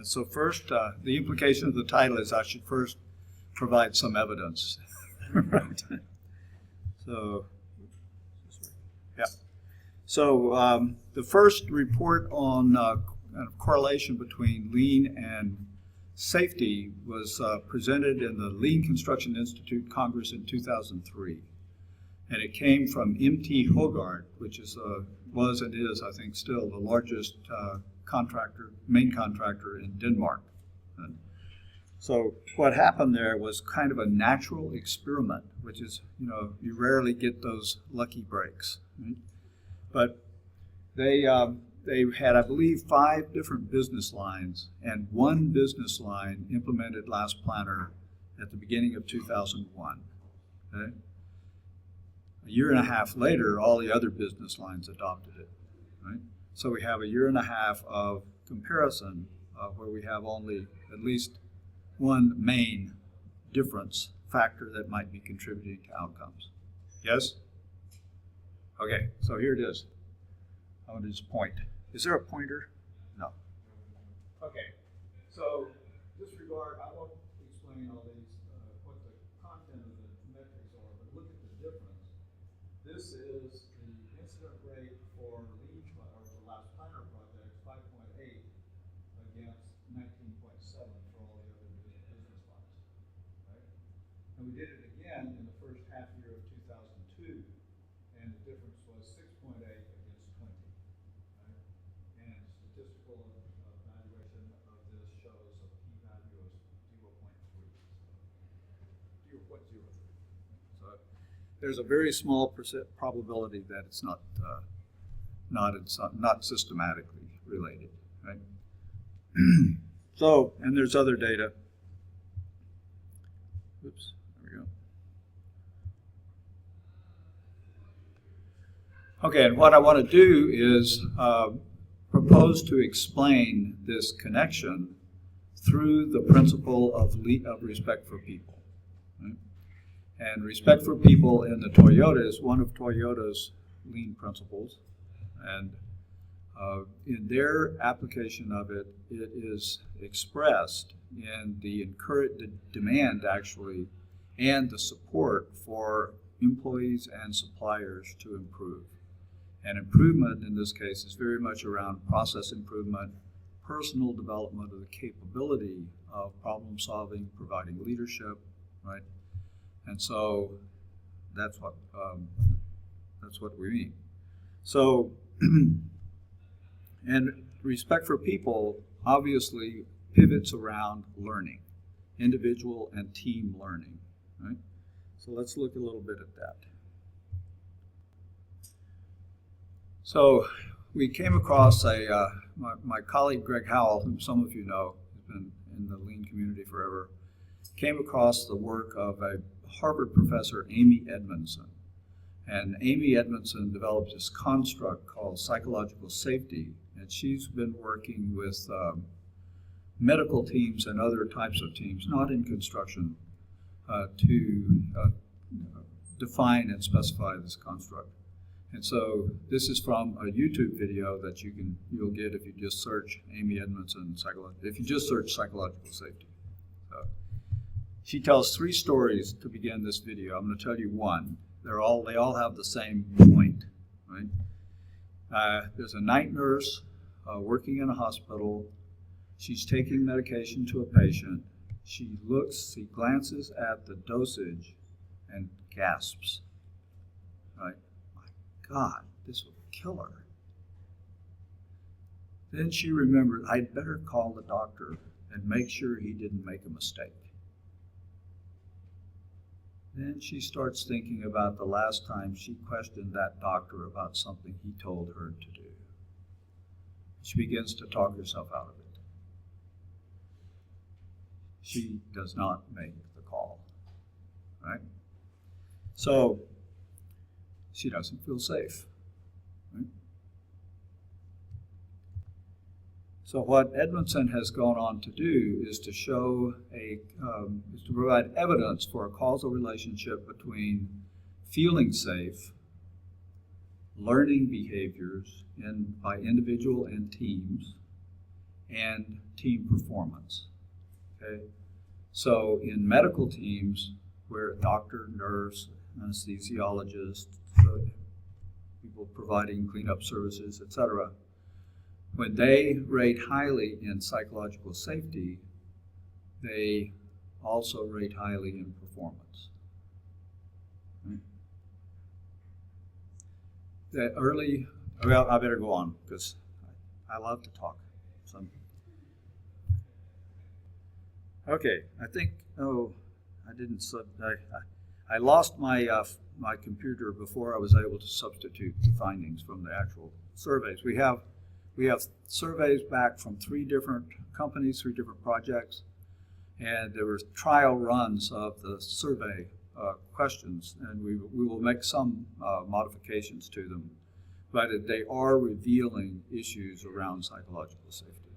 So first, the implication of the title is I should first provide some evidence. Right. So, yeah. So the first report on kind of correlation between lean and safety was presented in the Lean Construction Institute Congress in 2003. And it came from M.T. Hogarth, which is was and is, I think, still the largest main contractor in Denmark. And so what happened there was kind of a natural experiment, which is, you rarely get those lucky breaks. Right? But they had, I believe, 5 different business lines, and one business line implemented Last Planner at the beginning of 2001. Okay? A year and a half later, all the other business lines adopted it. Right? So we have a year and a half of comparison where we have only at least one main difference factor that might be contributing to outcomes. Yes? Okay, so here it is. I'm going to just point. Is there a pointer? No. Okay, so disregard, I won't explain all these, what the content of the metrics are, but look at the difference. This is the incident rate for lead or the Last Planner project, 5.8 against 19.7 for all the other business lines. Right? And we did it again in the first half year of 2002, and the difference was 6.8 against 20. Right? And statistical evaluation of this shows a p-value of 0.3. So 0.03. So there's a very small probability that it's not systematically related, right? So, and there's other data. Oops, there we go. Okay, and what I want to do is propose to explain this connection through the principle of respect for people. Right? And respect for people in the Toyota is one of Toyota's lean principles. And in their application of it, it is expressed in the demand, actually, and the support for employees and suppliers to improve. And improvement in this case is very much around process improvement, personal development of the capability of problem solving, providing leadership, right? And so that's what we mean. So, and respect for people obviously pivots around learning, individual and team learning, right? So let's look a little bit at that. So we came across my colleague Greg Howell, whom some of you know, has been in the lean community forever, came across the work of a Harvard professor, Amy Edmondson. And Amy Edmondson developed this construct called psychological safety, and she's been working with medical teams and other types of teams, not in construction, to define and specify this construct. And so this is from a YouTube video that you'll get if you just search Amy Edmondson if you just search psychological safety. So she tells 3 stories to begin this video. I'm going to tell you one. They all have the same point, right? There's a night nurse working in a hospital. She's taking medication to a patient. She glances at the dosage and gasps, right? My God, this will kill her. Then she remembered, I'd better call the doctor and make sure he didn't make a mistake. Then she starts thinking about the last time she questioned that doctor about something he told her to do. She begins to talk herself out of it. She does not make the call, right? So she doesn't feel safe, right? So what Edmondson has gone on to do is to show is to provide evidence for a causal relationship between feeling safe, learning behaviors by individual and teams, and team performance. Okay? So in medical teams, where doctor, nurse, anesthesiologist, people providing cleanup services, etc., when they rate highly in psychological safety, they also rate highly in performance. Right? Well, I better go on because I love to talk. So, okay, I think, I lost my computer before I was able to substitute the findings from the actual surveys. We have surveys back from 3 different companies, 3 different projects, and there were trial runs of the survey questions, and we will make some modifications to them, but they are revealing issues around psychological safety,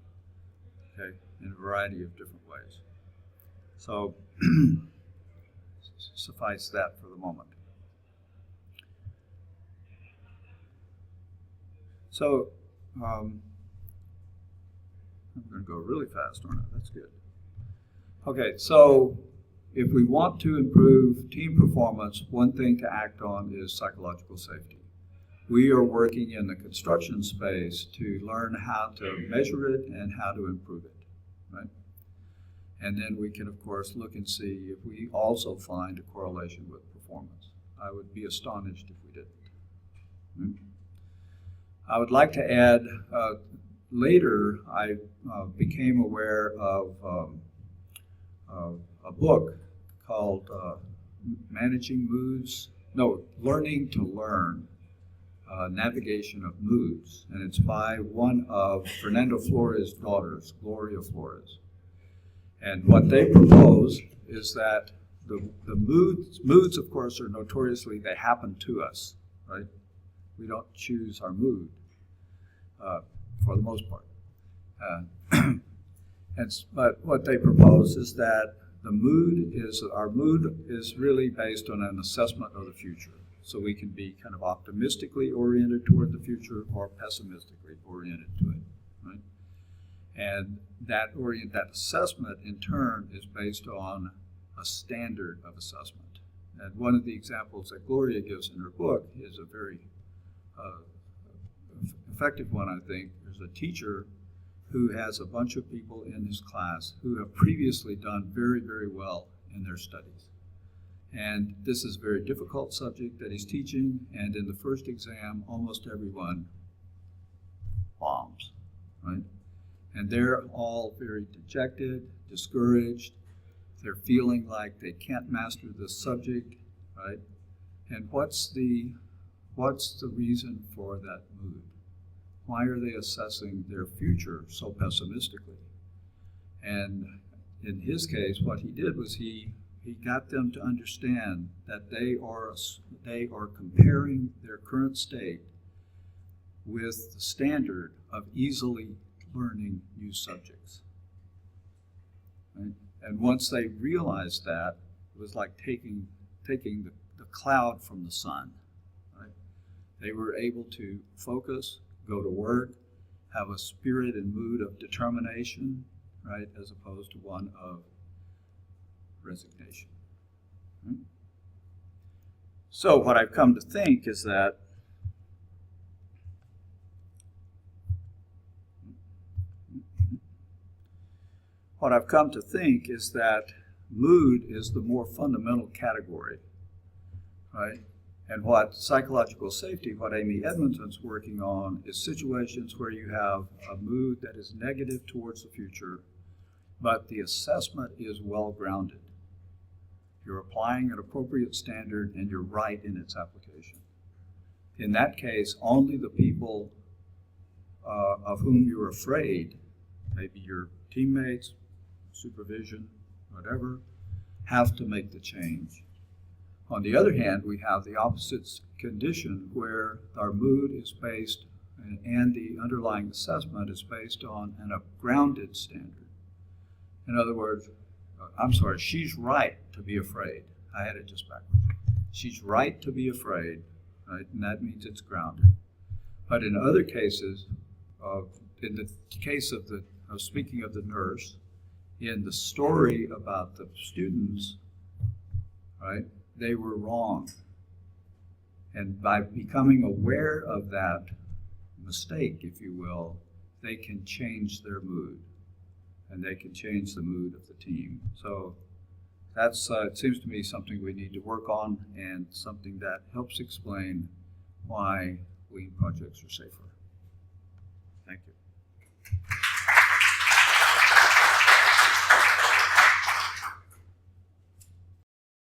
okay, in a variety of different ways. So suffice that for the moment. So I'm going to go really fast, aren't I? That's good. Okay, so if we want to improve team performance, one thing to act on is psychological safety. We are working in the construction space to learn how to measure it and how to improve it, right? And then we can, of course, look and see if we also find a correlation with performance. I would be astonished if we didn't. Right? I would like to add, later I became aware of a book called Learning to Learn, Navigation of Moods, and it's by one of Fernando Flores' daughters, Gloria Flores. And what they propose is that the moods, of course, are notoriously, they happen to us, right? We don't choose our mood, for the most part. But what they propose is that our mood is really based on an assessment of the future. So we can be kind of optimistically oriented toward the future or pessimistically oriented to it, right? And that assessment, in turn, is based on a standard of assessment. And one of the examples that Gloria gives in her book is a very effective one, I think. There's a teacher who has a bunch of people in his class who have previously done very, very well in their studies. And this is a very difficult subject that he's teaching, and in the first exam, almost everyone bombs, right? And they're all very dejected, discouraged. They're feeling like they can't master this subject, right? And what's the reason for that mood? Why are they assessing their future so pessimistically? And in his case, what he did was he got them to understand that they are comparing their current state with the standard of easily learning new subjects. Right? And once they realized that, it was like taking the cloud from the sun. Right? They were able to focus, go to work, have a spirit and mood of determination, right, as opposed to one of resignation. Right? So what I've come to think is that mood is the more fundamental category, right? And what psychological safety, what Amy Edmondson's working on, is situations where you have a mood that is negative towards the future, but the assessment is well-grounded. You're applying an appropriate standard and you're right in its application. In that case, only the people of whom you're afraid, maybe your teammates, supervision, whatever, have to make the change. On the other hand, we have the opposite condition where our mood is based and the underlying assessment is based on a grounded standard. In other words, she's right to be afraid. I had it just backwards. She's right to be afraid, right? And that means it's grounded. But in other cases, in the case of the I was speaking of the nurse, in the story about the students, right, they were wrong. And by becoming aware of that mistake, if you will, they can change their mood, and they can change the mood of the team. So that's, it seems to me, something we need to work on, and something that helps explain why lean projects are safer. Thank you.